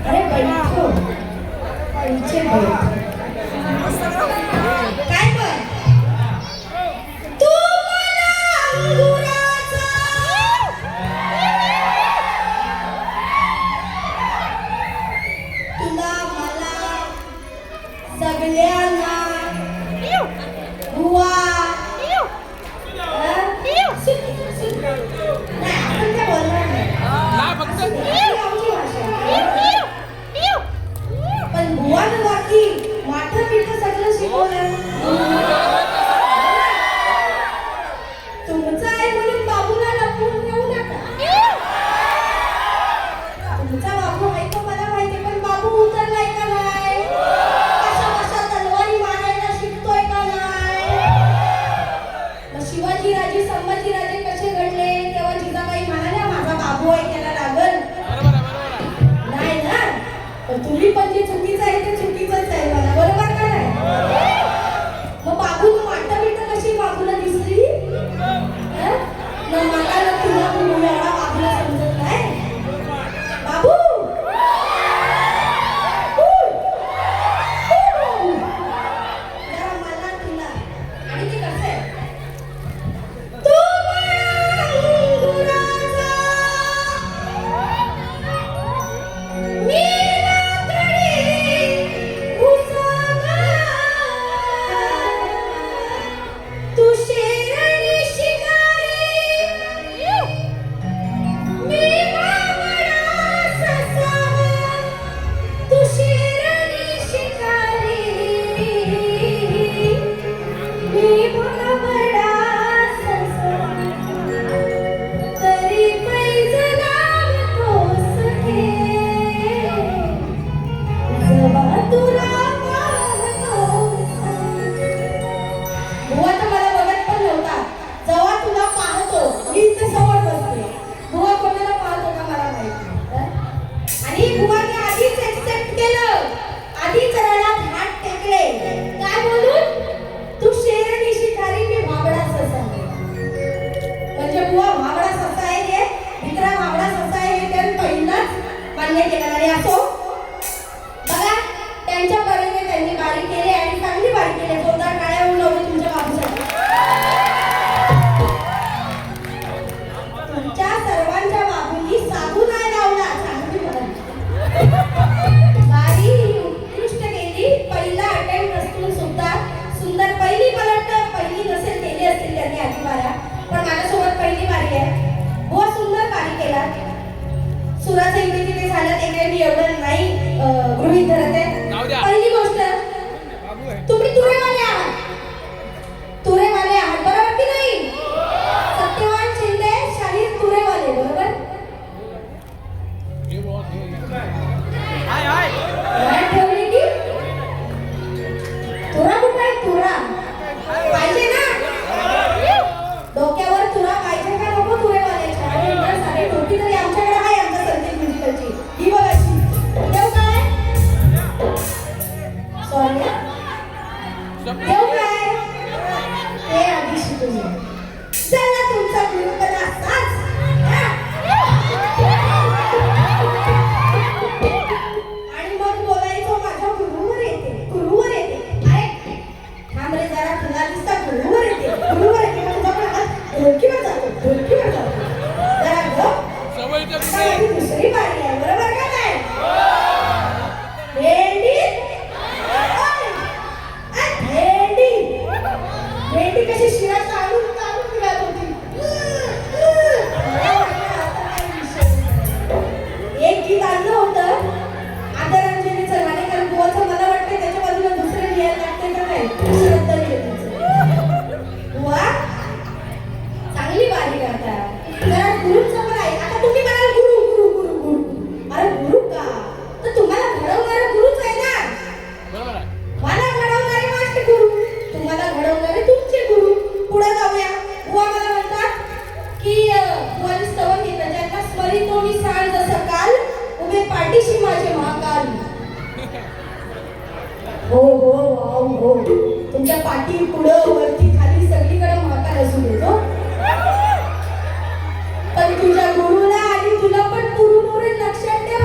अरे बैठो इथे बैठ काय पण तू मला अंगुराचा तुला मला सगळ्यांना बुवा पण बुवानं बाकी माठं पिठं सगळं शिकवलं. तुमचं आहे म्हणून बाबूला लपवून ठेवू नका. तुमचा बाबू आहे तो मला माहिती, पण बाबू उतरलाय का नाही, कशा कशा तलवारी मारायला शिकतोय का नाही. मग शिवाजीराजे संभाजीराजे कसे घडले तेव्हा जिजाबाई म्हणाल्या माझा बाबू आहे त्याला लागल नाही ना. पण तुम्ही पण जे चुकीचं आहे ते चुकीचंच आहे मला, बरोबर का नाही. मग बाबू माटा बिटा कशी बाबूला दिसली ना, मला ना तुला एवढा बाबूला समजत नाही. बाबू जरा मला तुला आणि ते कसं आहे तू अंगुराचा मी तू शेरणी शिकारी मी बाबडा ससा तू शेरणी शिकारी मी बाबडा ससा तरी पैज लावतोस घे जवा तुला बुवा तर मला बघत पण नव्हता, जेव्हा तुला पाहतो मी इथे समोर बसते. बुवा कोणाला पाहतो का मला माहिती, आणि बुवाने आधीच एक्सेप्ट केलं, आधीच रणात हात टेकले. काय बोलून तू शेरणी शिकारी मी भाबडा ससा. म्हणजे बुवा भाबडा ससा आहे हे मित्रा भाबडा ससा आहे हे त्यांनी पहिलाच मान्य केलं. आणि असो बघा त्यांच्या परीने त्यांनी बारी केली आणि चांगली बारी केली. जोरदार टाळ्या उडवल्या तुमच्या बाबूसाठी. तुमच्या सर्वांच्या बाबूंनी साधू नाही लावला, चांगली बारी उत्कृष्ट केली. पहिला अटेम्प्ट नसून सुद्धा सुंदर पहिली पलट पहिली नसेल केली असतील त्यांनी आधी बाऱ्या, पण माझ्यासोबत पहिली बारी आहे. बहुत सुंदर बारी केला. सुराचं इथे तिथे झालं ते काही मी एवढं नाही गृहीत धरत आहे. पहिली गोष्ट तुम्ही तुरेवाले आहात, तुरेवाले आहात बरोबर की नाही. सत्यवान शिंदे शाहीर तुरेवाले बरोबर. ठेवली की तुरा कुठला आहे, तुरा पाहिजे ना डोक्यावर, तुरा पाहिजे का नको तुरेवाल्याच्या. आणि साडी टोपी तरी आमच्याकडे आहे आमच्या संदेश म्युझिकलची ही बघायची. देव काय सॉरी देव काय ते आधी शिकून घ्या. चला तुमचा गुरुपण असाच आणि मग बोलायचो माझ्या गुरुवर येते, गुरुवर येते. अरे थांब रे जरा, तुला दिसता गुरुवर येते, गुरुवर येते. तुझा पण हात ढोलकीवर जातो, ढोलकीवर जातो. जरा गप, दुसरी बारी आहे बरोबर का नाही. भेंडी भेंडी कशी शिरा चालून चालून फिरत होती. एक गीत आणलं होतं आदरांजलीचं गाणे, कारण बुवाचं मला वाटतं त्याच्या बाजूला दुसरं लिहायला लागतंय का काय श्रद्धा लिहिते. बुवा चांगली बारी करता, जरा गुरुचं पण आहे. आता तुम्ही म्हणाल गुरु गुरु गुरु गुरु, अरे गुरु का, तर तुम्हाला घडवणारा गुरुच आहे ना. मला घडवणारे माझे गुरु, तुम्हाला घडवणारे तुमचे गुरु. पुढे जाऊया. बुवा मला म्हणतात की बुवानी स्तवन घेतलं, ज्यांना स्मरितो मी सांग जसं काल उभे पाठीशी माझे महाकाल. हो हो वाव हो, तुमच्या पाठी पुढं वरती खाली सगळीकडे महाकाल असू देतो. पण तुझ्या गुरुला आणि तुला पण पुरून लक्षात ठेव.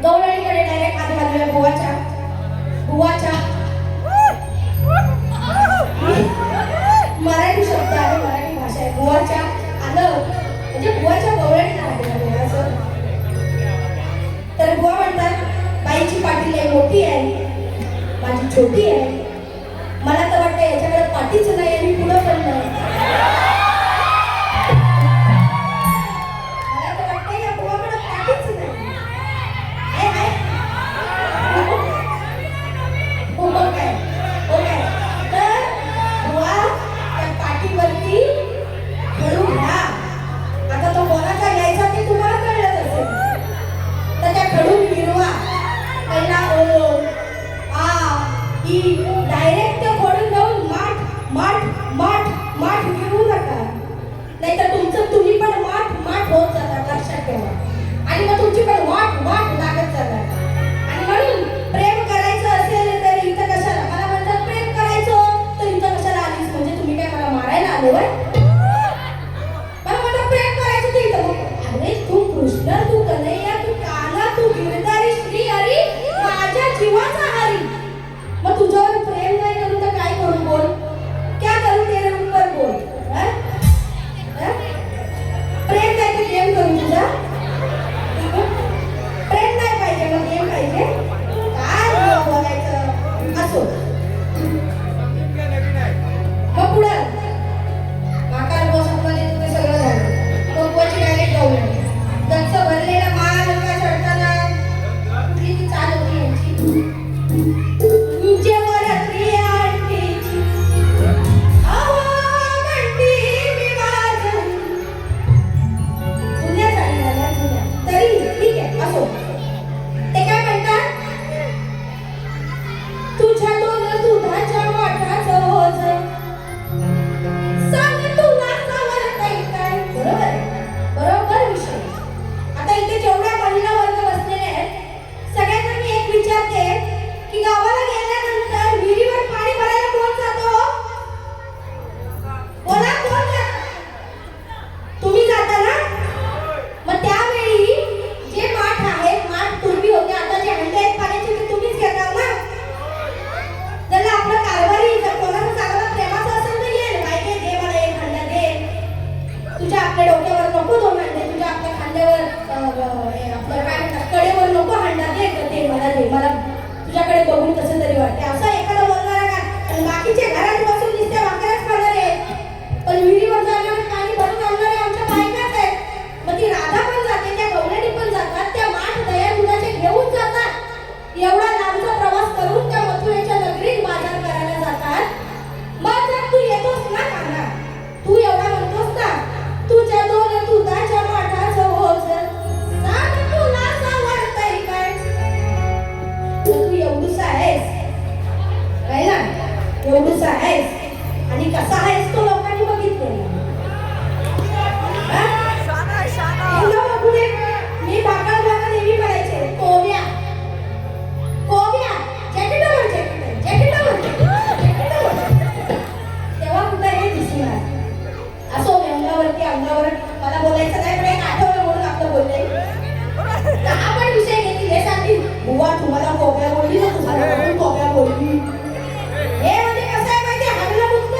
गवळणीकडे डायरेक्ट हात घालूया बुवाच्या बुवाच्या मराठी शब्द आहे, मराठी भाषा आहे. बुवाच्या आलं म्हणजे बुवाच्या गवळणीला हात घालूया असं. तर बुवा म्हणतात बाईची पाठी लय मोठी आहे, माझी छोटी आहे. मला तर वाटतं याच्याकडे पाठीच नाही आणि पुढं पण नाही. मला तर वाटतं या बुवाकडे पाठीच नाही. आहे, आहे. हो काय, हो काय. तर बुवा त्या पाठीवरती खडू घ्या. आता तो कोणाचा घ्यायचा ते तुम्हाला कळलंच असेल. तर त्या खडू फिरवा. पहिला ओ आ ई डायरेक्ट ते खोडून जाऊन माठ माठ माठ माठ गिरू नका, नाहीतर तुमचं तुम्ही पण माठ माठ होत जातात, लक्षात ठेवा. आणि मग तुमची पण वाट वाट लागत जातात. आणि म्हणून प्रेम करायचं असेल तर इथं कशाला, मला म्हणतात प्रेम करायचं तर इथं कशाला आलीस, म्हणजे तुम्ही काय मला मारायला आले होय? मला म्हणतात प्रेम करायचं तर इथं. अरे तू कृष्ण, तू कन्हैया, तू कान्हा, तू गिरधारी श्री हरी, माझ्या जीवाचा हरी. मग तुझ्यावर प्रेम नाही करू तर काय करू बोल? क्या करू तेरे ऊपर बोल? प्रेम नाही तर गेम करू तुझा? प्रेम नाही पाहिजे मग गेम पाहिजे? काय बोलायचं असो. मग पुढं माकाल बॉसमध्ये तुझं सगळं झालं. कोकवाची डायरेक्ट जाऊन गच्च भरलेला माल का चढताना कुठली ती चाल होती यांची तुझ्याकडे बघून कसं तरी वाटते. असं एखादा बोलणारा का बाकीचे घरात बसून नुसत्या भाकऱ्याच खाणार आहे, पण विहिरीवर जाणारे पाणी भरून आणणारे आमच्या बायकाच आहेत. मग ती राधा पण जाते, त्या गवळणी पण जातात, त्या माठ दया दुधाचे घेऊन जातात. एवढा लांबचा प्रवास करून त्या मथुरेच्या नगरीत बाजार करायला जातात. मग जर तू येतोस ना काना, तू एवढा म्हणतोस ना तुझ्या दोन दुधाच्या माठाचं ओझ सांग तुला सावरतंय काय? तू एवढूसा आहेस काय ना, एवढूसा आहेस आणि कसा आहेस तो लोकांनी बघितलेला. मी भाकल भाकल नेहमी म्हणायचे कोव्या कोव्या जॅकेटवर जॅकेट जॅकेटवर जॅकेटवर. तेव्हा कुठे हे दिसणार असो व्यंगावरती अंगावर. मला बोलायचं नाही पण एक आठवलं म्हणून आपलं बोललंय. हा पण विषय घेतली हे सांगतील बुवा तुम्हाला कोव्या बोलली ना, तुम्हाला कोव्या बोलली. हे म्हणजे कसं आहे माहिती, हागलं मुक्त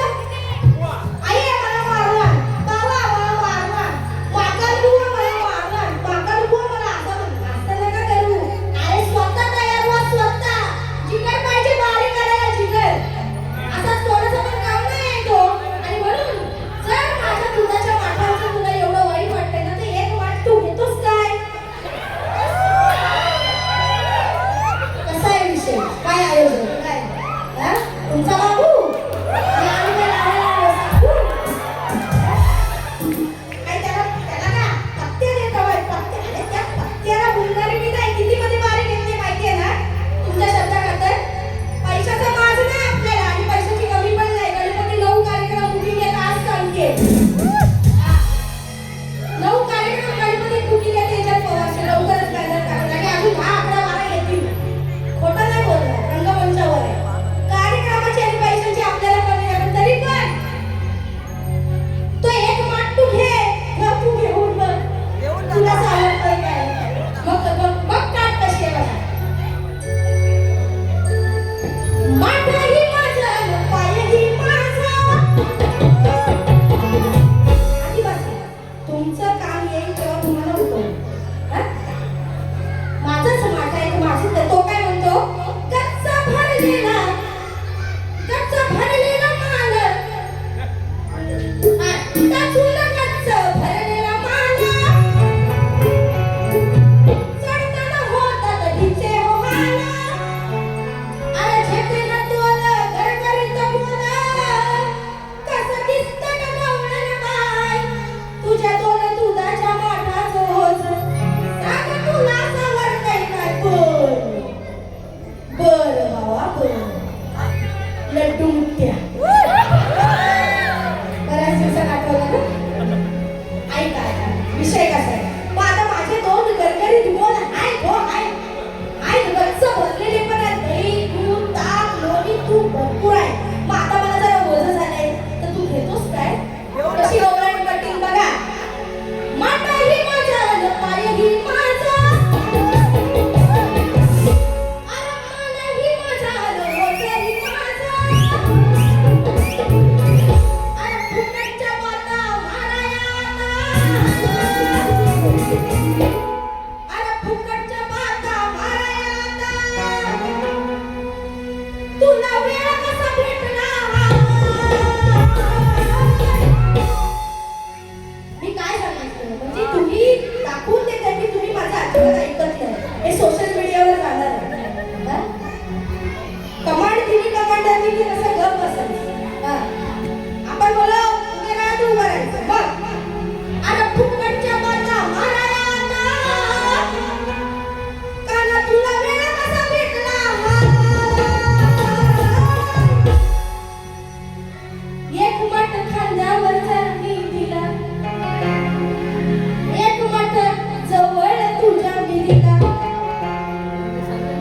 पिढीला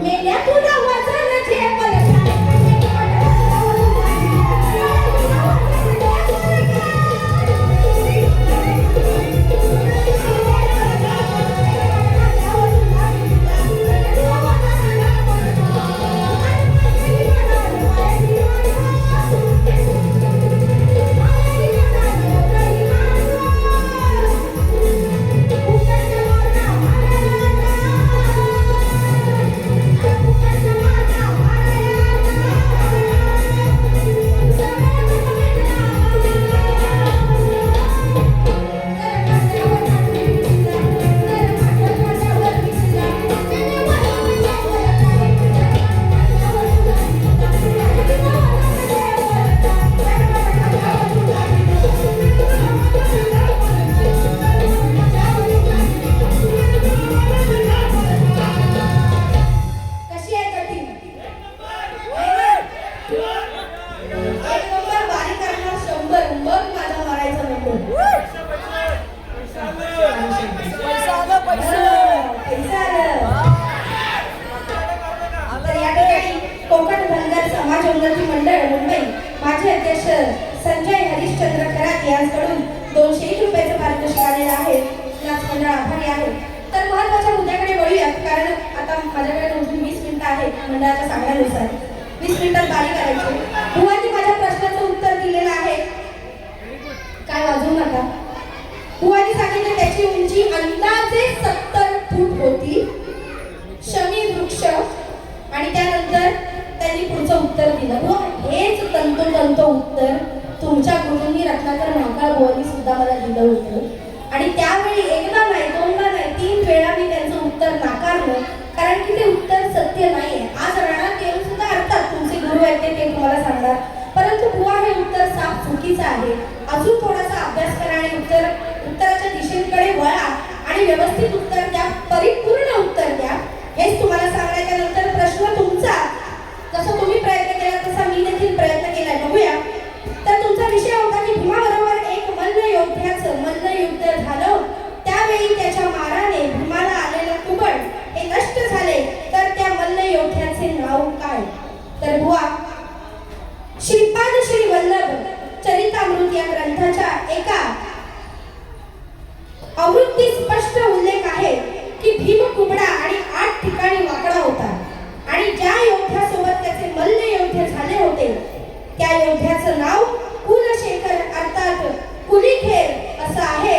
मेल्या तुला वाचन झेपल माझे अध्यक्ष संजय हरिश्चंद्र खरात यांच्याकडून 201 रुपयाचं पारितोषिक आलेलं आहे. नाच मंडळ आभारी आहे. तर महत्त्वाच्या मुद्द्याकडे वळूयात, कारण आता माझ्याकडे 20 मिनिटं आहेत मंडळाच्या सांगण्यानुसार. 20 मिनिटात बारी करायची. बुवांनी माझ्या प्रश्नाचं उत्तर दिलेलं आहे. काय वाजवू नका. बुवांनी सांगितलं त्याची उंची अंदाजे 70 फूट होती. शमी वृक्ष आणि त्यानंतर त्यांनी पुढचं उत्तर दिलं. बुवा हेच तंतोतंत उत्तर तुमच्या गुरूंनी रत्नाकर महाकाळ बुवांनी सुद्धा मला दिलं होतं. आणि त्यावेळी एकदा नाही, दोनदा नाही, 3 वेळा मी त्यांचं उत्तर नाकारलं, कारण की ते उत्तर सत्य नाहीये. आज रणात येऊन सुद्धा अर्थात तुमचे गुरु आहेत ते तुम्हाला सांगणार, परंतु बुवा हे उत्तर साफ चुकीचं आहे. अजून थोडासा अभ्यास करा आणि उत्तराच्या दिशेकडे वळा आणि व्यवस्थित उत्तर द्या, परिपूर्ण उत्तर द्या. हेच तुम्हाला सांगायच्या नंतर प्रश्न तुमचा. जसं तुम्ही प्रयत्न केला तसा मी देखील प्रयत्न केला. बघूया. तर तुमचा विषय होता की भीमाबरोबर एक मल्लयोद्ध्याचं मल्लयुद्ध झालं. त्यावेळी त्याच्या माराने भीमाला आलेलं कुबड हे नष्ट झाले. तर त्या मल्लयोद्ध्याचे नाव काय? तर बुवा श्रीपाद श्री वल्लभ चरितामृत या ग्रंथाच्या एका आवृत्तीत स्पष्ट उल्लेख आहे की भीम कुबडा आणि 8 ठिकाणी वाकडा होता आणि ज्या योद्ध्यासोबत त्याचे मल्लयुद्ध झाले होते त्या योद्ध्याचं नाव कुलशेखर अर्थात कुलीखेर असं आहे.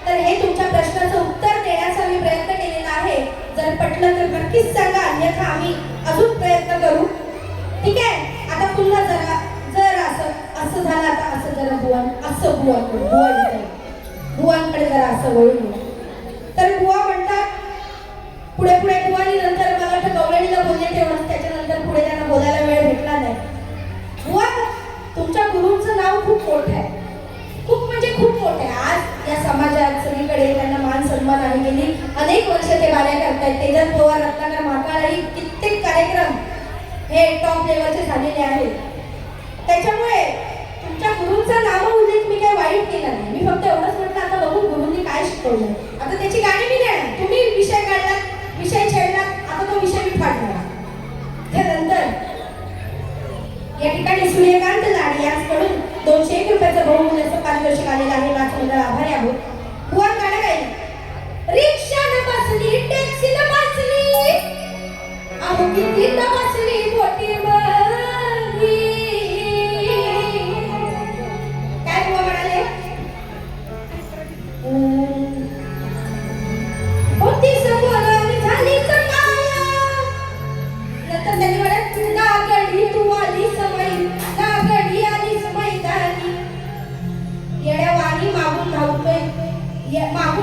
तर हे तुमच्या प्रश्नाचं उत्तर देण्याचा मी प्रयत्न केलेला आहे. जर पटलं तर नक्कीच सांगा, अन्यथा आम्ही अजून प्रयत्न करू. ठीक आहे. आता पुन्हा जर असं झालं, आता असं जरा बुवांकडे जरा असं वळून. तर बुवा म्हणतात पुढे बुवानी नंतर मला वाटतं गवळणीला बोलले तेवढंच, त्याच्यानंतर पुढे त्यांना बोलायला वेळ भेटला नाही. बुवा तुमच्या गुरूंचं नाव खूप मोठं आहे, खूप म्हणजे खूप मोठं आहे. आज या समाजात सगळीकडे त्यांना मान सन्मान आहे. गेली अनेक वर्ष ते कार्य करतायत. तेजस पवार रत्नाकर महाकाळही कित्येक कार्यक्रम हे टॉप लेवलचे झालेले आहेत. त्याच्यामुळे तुमच्या गुरूंचा नाव उल्लेख मी काही वाईट केला नाही. मी फक्त एवढंच म्हटलं आता बघू गुरूंनी काय शिकवलं. आता त्याची गाणी मी देणार, तुम्ही विषय काढला, विषय छेडला, आता तो विषय मी फाडणार. त्यानंतर या ठिकाणी सूर्यकांत लाड यांच्याकडून 201 रुपयाचं बहुमूल्याचं पारितोषिक आलेलं आहे. नाच मंडळ आभारी आहोत. बुवा गाणं गायलं. रिक्षानं बसली, टॅक्सीनं बसली, अहो किती बसली बोटी बसली. काय बुवा म्हणाले? होती समोर आणि झालीच माया. नंतर त्यांनी म्हणत नागडी तू आलीस माई, नागडी आलीस मैदानी. येड्यावानी मागून धावतोय येड्यावानी,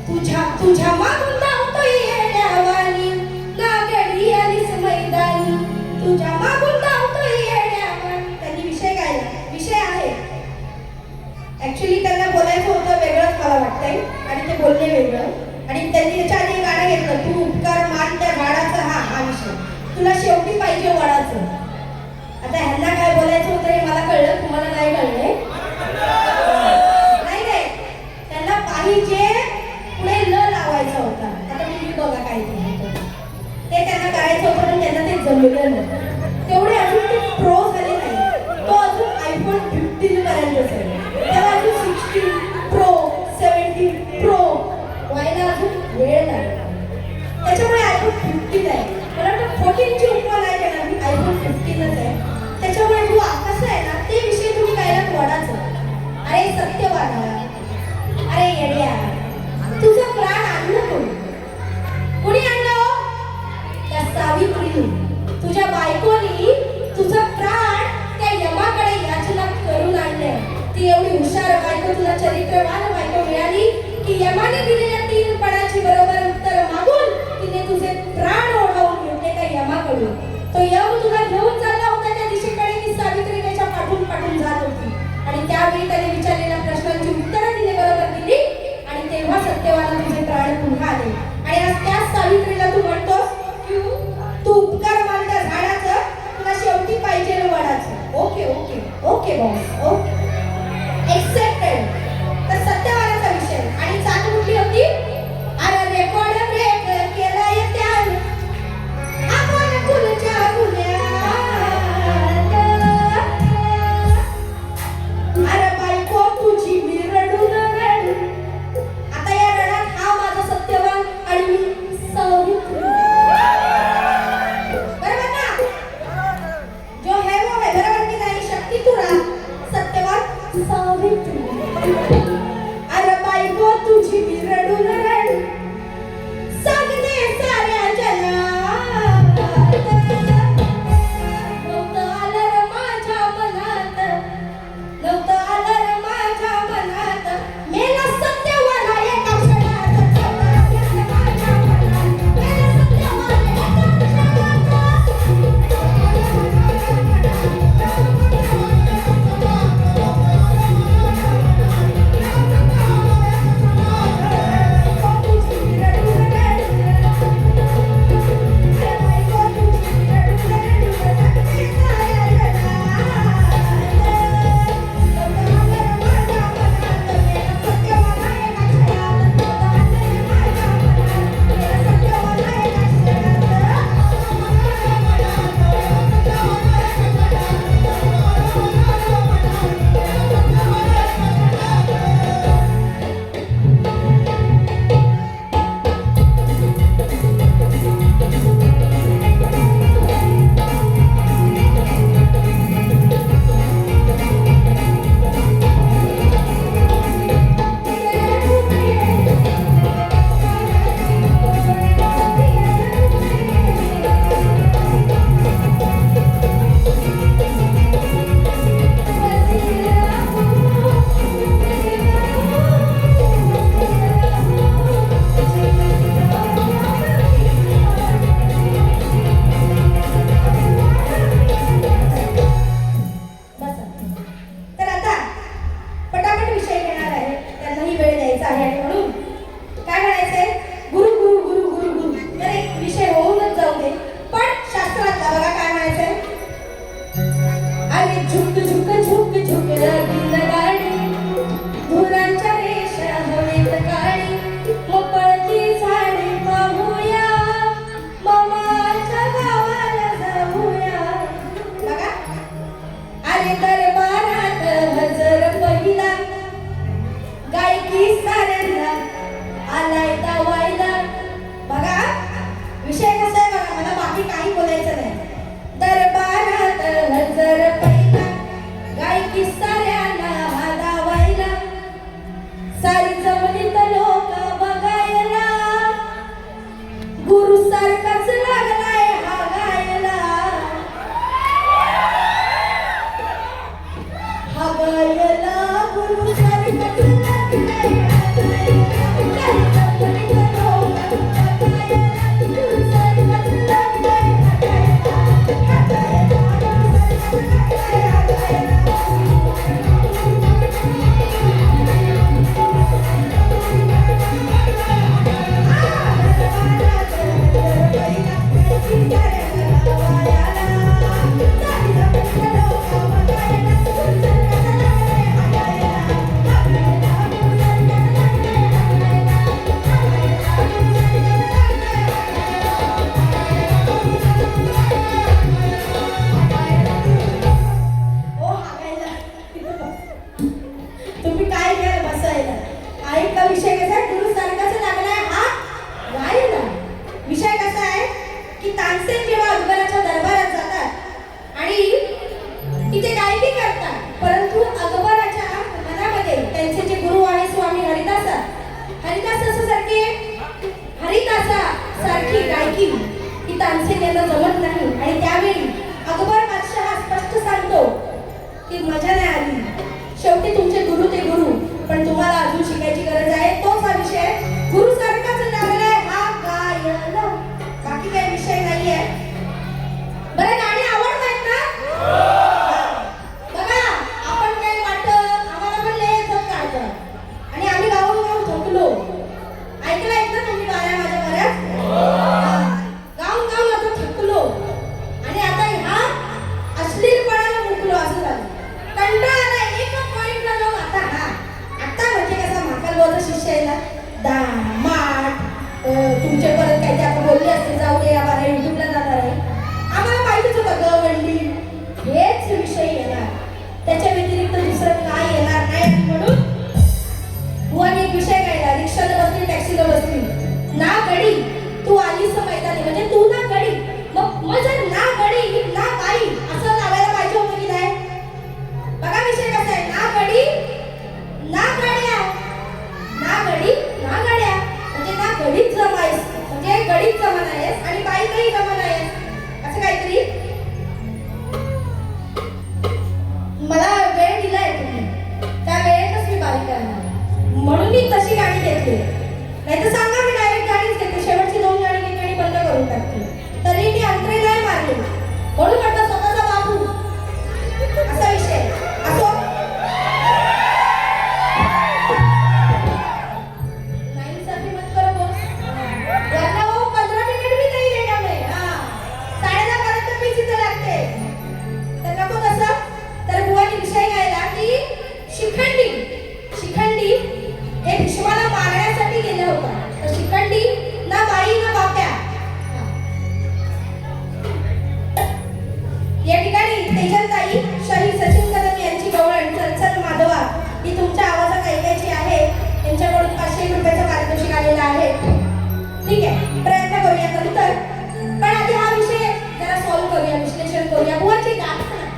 तुझ्या मागून धावतोय येड्यावानी. नागडी आलीस मैदानी, तुझ्या मागून धावतोय येड्यावानी. त्यांनी विषय गायला. विषय आहे ऍक्च्युली त्यांना बोलायचं होतं वेगळंच मला वाटतंय आणि ते बोलले वेगळं. आणि त्यांनी त्याच्या आधी गाणं घेतलं, तू उपकार मान त्या गाडाचा. हा विषय तुला शेवटी पाहिजे वडाचं. आता ह्यांना काय बोलायचं होतं हे मला कळलं, तुम्हाला नाही कळलंय. नाही त्यांना पाहिजे पुढे ल लावायचा होता. मुलगा नाही. तेवढे अजून ते प्रो झाले नाही. तो अजून आयफोन 15 पर्यंतच आहे. त्याला अजून 16 प्रो 17 प्रो व्हायला अजून वेळ लागला. त्याच्यामुळे आयफोन 15 आहे. मला वाटतं 14 ची उपमा नाही देणार मी, आयफोन 15च आहे. त्याच्यामुळे तू कसं आहे ना ते विषय तुम्ही कायला वडाचं. अरे सत्यवादा, अरे येड्या, तुझं प्राण आणलं कोणी आणलं? त्या सावित्री, तुझ्या बायकोनी तुझं प्राण त्या यमाकडे याचना करून आणले. ती एवढी हुशार बायको, तुला चरित्रवान बायको मिळाली की यमाने दिलेल्या 3 पणाची बरोबर उत्तर मागून तिने तुझे प्राण ओढावून घेतले त्या यमाकडून. तो यम तुला घेऊन चालला होता त्या दिशेकडे की सावित्री त्याच्या पाठून पाठून जात होती. आणि त्यावेळी त्याने विचारलेल्या प्रश्नांची उत्तरं तिने बरोबर दिली आणि तेव्हा सत्यवाला तुझे प्राण पुन्हा आले. आणि आज त्याच सावित्रीला तू म्हणतोस की तू उपकार मान त्या झाडाचं, तुला शेवटी पाहिजे वडाचं. Okay okay okay boss, okay accepted. तर सत्यवालाचा विषय आणि चालू कुठली होती? अरे रेकॉर्ड ब्रेक केलाय त्याने आपण फुलच्या गुन्ह्यात. अरे बायको तुझी मी रडून रडू. आता या रडात हा माझा सत्यवान आणि मी सावित्री. बरोबर ना? जो है वो है. बरोबर की नाही? शक्ती तुरा सत्यवान सावित्री. अरे बायको तुझी मी रडून रडू सांगते साऱ्या जगात. नव्हतं आलं रे माझ्या मनात, नव्हतं आलं रे माझ्या मनात, मेला सत्यवाला एका क्षणात. माझ्या मनात मेला सत्यवाला तुम्हाला अजून शिकायची गरज आहे तोच हा विषय आहे. गुरु सारखाच लागलाय हा गायला, बाकी काही विषय नाहीये. बरं गाणी आवडतायत ना? बघा आपण काही वाटत आम्हाला पण लय येतात काढतात आणि आम्ही गाऊन गाऊन थकलो. ऐकलंय ना तुम्ही गाण्या माझ्या बऱ्याच? गाऊन गाऊन आता थकलो आणि आता ह्या अश्लीलपणाला मुकलो असं झालं. कंटाळा आला एक पॉइंटला जाऊन आता म्हणजे कसा माकलबाचा शिष्य आहे ना दामाट तुमचे परत काही ते आपण बोलले असते जाऊ दे या बारा युट्यूबला जाणार आहे. आम्हाला माहितीच होतं गवंडी हेच विषय येणार, त्याच्या व्यतिरिक्त दुसरं काय येणार नाही. आणि म्हणून बुवाने एक विषय गायला, रिक्षाला बसली टॅक्सीला बसली ना गडी तू आलीस मैदानी, म्हणजे तू ना गडी मग जर ना गडी ना बाई असं लावायला पाहिजे होतं की नाही. बघा विषय कसा आहे, ना गडी ना गाड्या, ना गडी ना गाड्या म्हणजे ना गडीत जमायस म्हणजे गडीत जमा नाहीस आणि बाई काही जमा नाहीस असं काहीतरी. मला वेळ दिलाय तुम्ही, त्या वेळेतच मी बाई करणार म्हणून मी तशी गाणी घेतली. नाही तर सांगा मी डायरेक्ट गाणीच घेते, शेवटची 2 गाणी घेते आणि बंद करून टाकते. तरी मी अंतरे नाही मारले म्हणून म्हटलं स्वतःचा बाबू असा विषय असो. नाही साठी मत करो बॉस, यांना वो 15 मिनिट भी नहीं देगा मैं. 10:30 पर्यंत मी तिथे लागते तर नको तसं. तर बुवानी विषय गायला की शिखंडी शिखंडी हे भीष्माला मारण्यासाठी गेले होता. तर शिखंडी ना बाई ना बाप्या. या ठिकाणी तेजलताई शहीद सचिन कदम यांची गवळण चलचल माधवा ही तुमच्या आवाजात ऐकायची आहे. त्यांच्याकडून 500 रुपयाचं पारितोषिक आलेलं आहे. ठीक आहे, प्रयत्न करूया नंतर, पण आधी हा विषय जरा सॉल्व्ह करूया, विश्लेषण करूया. बुवाचे गाताना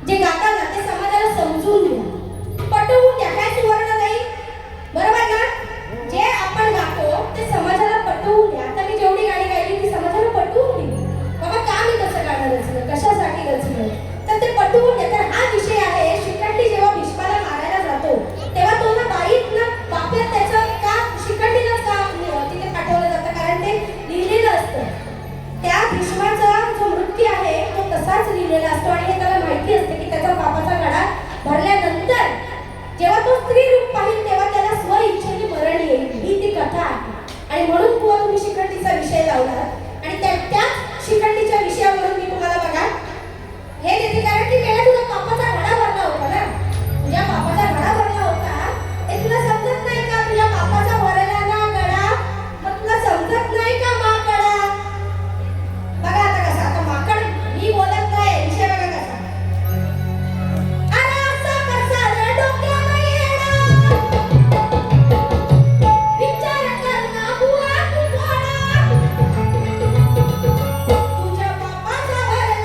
जे गाताना ते समाजाला समजून घ्या, पटवून द्या. काय सुवर्ण नाही बरोबर ना? जे आपण गातो ते समाजाला पटवून द्या. आता मी जेवढी गाणी गायली ती समाजाला पटवून दिली. बाबा का मी कसं गाणं रचलं, कशासाठी रचलं, तर ते पटवून द्या. तर हा विषय आहे, शिखंडी जेव्हा भीष्माला मारायला जातो तेव्हा तो ना बाईत ना बाप्यात त्याचं का शिखंडीलाच का तिथे पाठवलं जातं, कारण ते लिहिलेलं असतं. त्या भीष्माचा जो मृत्यू आहे तो तसाच लिहिलेला असतो आणि हे त्याला माहिती असते की त्याचा बापाचा गळा भरल्यानंतर जेव्हा तो स्त्री रूप पाहिल तेव्हा त्याला स्व इच्छेने मरण येईल, ही ती कथा आहे. आणि म्हणून बुवा तुम्ही शिखंडीचा विषय लावला आणि त्याच शिखंडीच्या विषयावरून मी तुम्हाला बघा हे देते, कारण की पहिला तुझा बापाचा घडा भरला होता ना, तुझ्या बापाचा घडा भरला होता हे तुला समजत नाही का? तुझ्या बापाचा भरला ना गडा मग तुला समजत नाही का माकडा? बघा आता कसा, आता माकड मी बोलत नाही, विषय बघा कसा. अरे असा कसा रे डोक्याला येडा, विचार कर ना बुवा तू थोडा, तुझ्या बापाचा भरला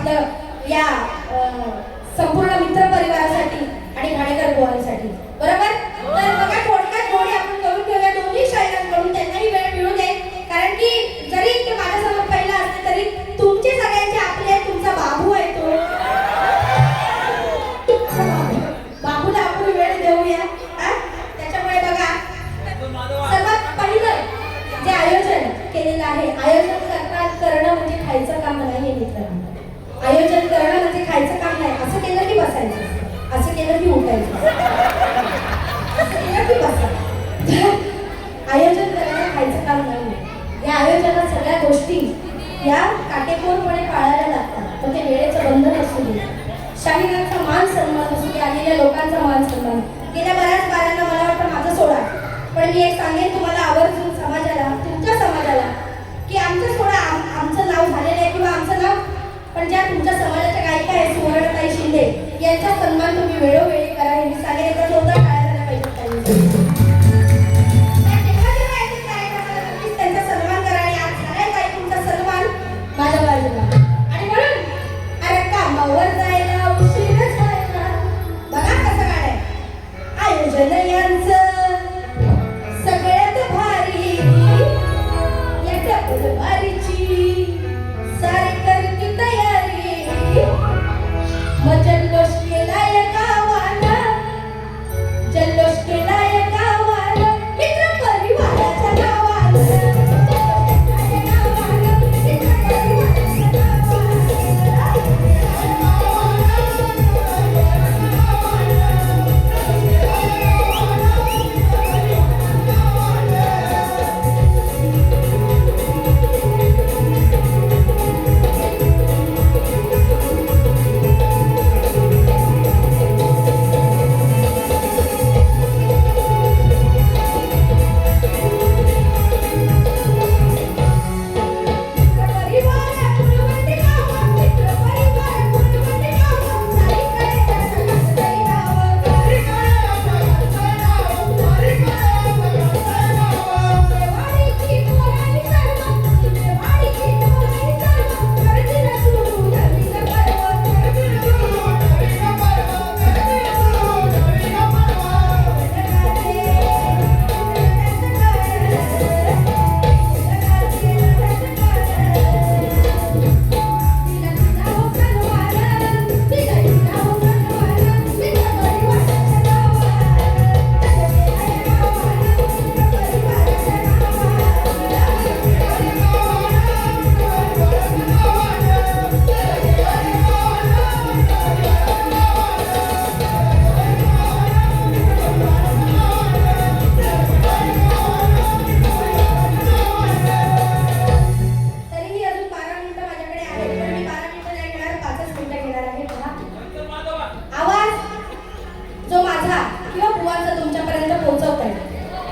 आपलं या संपूर्ण मित्र परिवारासाठी आणि घाणेकर गोवांसाठी. बरोबर? तर बघा थोडक्यात थोडी आपण करून घेऊया दोन्ही शाहिरांकडून, त्यांनाही वेळ मिळू दे. कारण की जरी ते माझ्यासमोर पहिला असते तरी तुमचे सगळ्यांचे आपले तुमचा बाबू आहे तो. बाबूला आपण वेळ देऊया. त्याच्यामुळे बघा सर्वात पहिलं जे आयोजन केलेलं आहे, आयोजन करणं म्हणजे खायचं काम नाही मित्रांनो. आयोजन करणं म्हणजे खायचं काम नाही. असं केलं की बसायचं, असं केलं की उठायचं, असं केलं की बसायचं. आयोजन करणं खायचं काम नाही. या आयोजनात सगळ्या गोष्टी या काटेकोरपणे पाळायला लागतात. मग ते वेळेचं बंधन असू दे, शाहिरांचा मान सन्मान असू दे, आलेल्या लोकांचा मान सन्मान. गेल्या बऱ्याच बारांना मला वाटतं माझं सोडा, पण मी एक सांगेन तुम्हाला आवर्जून समाजाला, तुमच्या समाजाला, की आमचं सोडा, आमचं नाव झालेलं आहे किंवा आमचं नाव, पण ज्या तुमच्या समाजाच्या गायिका आहेत सुवर्णताई शिंदे यांचा सन्मान तुम्ही वेळोवेळी करा. हे मी सांगेन. एका जोरदार टाळ्या झाल्या पाहिजेत. त्यांचा सन्मान करा आणि आज झालाय काही तुमचा सन्मान माझ्या बाजूला. आणि म्हणून अरे कामावर जायला उशीर झाला. बघा कसं काढाय आयोजन यांचं सगळ्यात भारी या टपलवारीची सारी करती तयारी. मग जल्लोष केलाय गावाला, जल्लोष केलाय गावाला मित्र परिवाराच्या नावाला.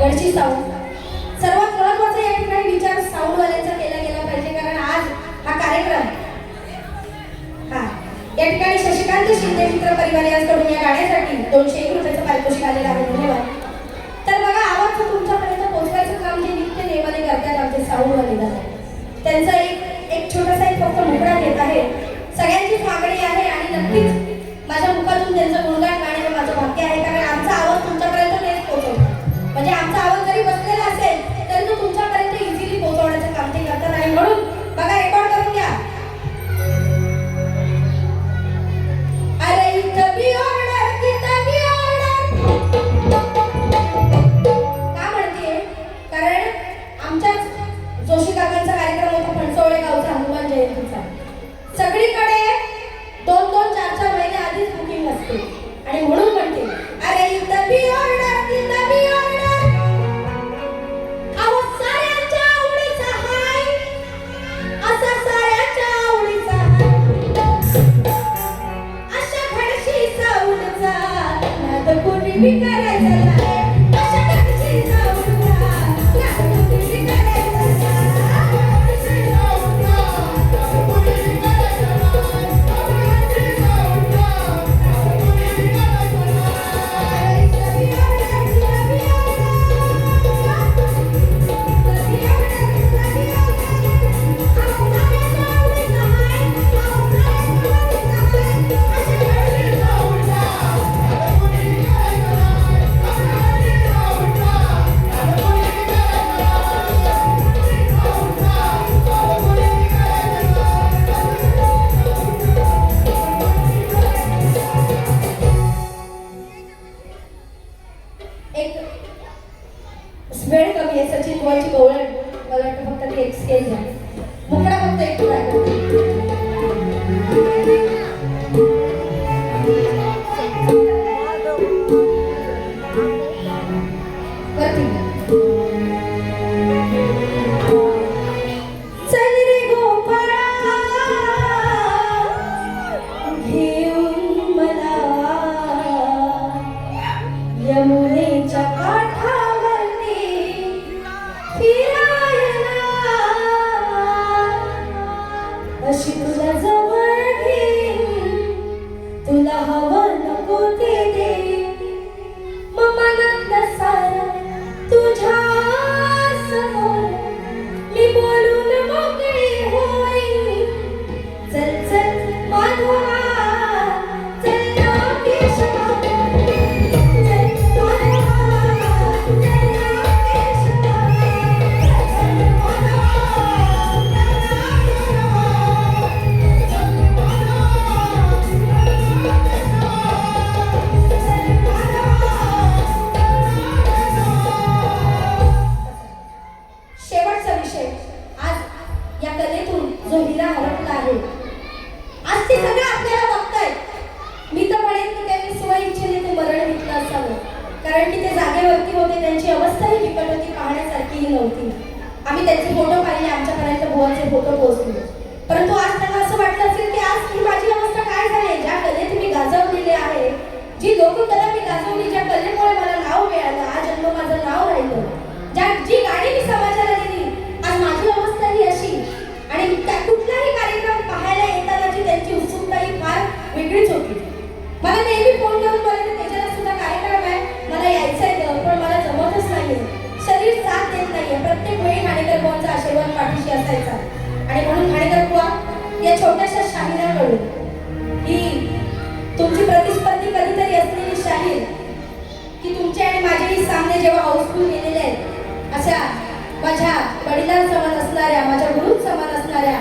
गडची साऊंड सर्वात महत्त्वाचा या ठिकाणी विचार साऊंडवाल्यांचा केला गेला पाहिजे. कारण आज हा कार्यक्रम या ठिकाणी शशिकांत शिंदे मित्र परिवार यांच्याकडून या गाण्यासाठी 201 रुपयाचं पारितोषिक आलेलं आहे. धन्यवाद. तर बघा आवाज तुमच्यापर्यंत पोहोचवायचं काम जे नित्य नेमाने करतात आमचे साऊंडवाले, त्यांचा एक छोटासा एक फक्त मुखडा घेत आहे. सगळ्यांचीच मागणी आहे आणि नक्कीच माझ्या मुखातून त्यांचं गुणगान गाणे माझं भाग्य आहे. कारण आमचा आवाज तुमच्यापर्यंत तेच पोहोचवतो. म्हणजे आमचा आवाज जरी बसलेला असेल तरी तो तुमच्यापर्यंत इझिली पोहोचवण्याचं काम ते करतात. आणि म्हणून बघा रेकॉर्ड करून घ्या. अरे इथं बी ऑर्डर तिथं बी ऑर्डर का म्हणते? कारण आमच्याच जोशी काकांचा कार्यक्रम होता फणसवडे गावचा हनुमान जयंतीचा. सगळीकडे 2-2, 4-4 महिने आधीच बुकिंग असते आणि म्हणून म्हणते अरे इथं बी ऑर्डर तिथं बी ऑर्डर. अहो साऱ्यांच्या आवडीचा हाय, असा साऱ्यांच्या आवडीचा अशा खडशी साऊंडचा नाद कोणी बी करायचा नाही. अशा खडशी साऊंडचा नाद कोणी बी करायचा नाही. कशी तुला जवळ घेईन, तुला हवं नको ते देईन, मग मनातलं सारं तुझ्या समोर मी बोलून मोकळी होईन. चल चल माधवा, चल ना केशवा, चल माधवा, चल ना केशवा, चल माधवा, चल ना केशवा, चल माधवा, चल ना शेवटचा विषय. आज या कलेतून जो हिरा हरपला आहे, आज ते सगळं आपल्याला बघतायत. मी तर म्हणेन की त्यांनी स्वइच्छेने ते मरण घेतलं असावं, कारण की ते जागेवरती होते, त्यांची अवस्थाही बिकट होती, पाहण्यासारखीही नव्हती. आम्ही त्यांचे फोटो पाहिले, आमच्यापर्यंत बुवाचे फोटो पोहोचले, परंतु आज त्यांना असं वाटलं असेल की आज ही माझी अवस्था काय झाली. ज्या कलेत मी गाजवलेले आहे, जी लोककला मी गाजवली, ज्या कलेमुळे मला नाव मिळालं, आज जन्म माझं नाव राहिलं, जी गाणी मी समाजाला दिली, आज माझी अवस्था ही अशी. आणि त्या कुठलाही कार्यक्रम पाहायला येतानाची त्यांची उत्सुकता ही फार वेगळीच होती. मला नेहमी फोन करून बोलायचे, त्याच्याला सुद्धा कार्यक्रम आहे, मला यायचंय गं, पण मला जमतच नाहीये, शरीर साथ देत नाहीये. प्रत्येक वेळी घाणेकर बुवांचा आशीर्वाद पाठीशी असायचा. आणि म्हणून घाणेकर बुवा या छोट्याशा शाहिराकडून ही तुमची प्रतिस्पर्धी कधीतरी असलेली शाहीर, की तुमचे आणि माझेही सामने जेव्हा हाऊसफुल गेलेले आहेत, अशा माझ्या वडिलांसमान असणाऱ्या, माझ्या गुरूंसमान असणाऱ्या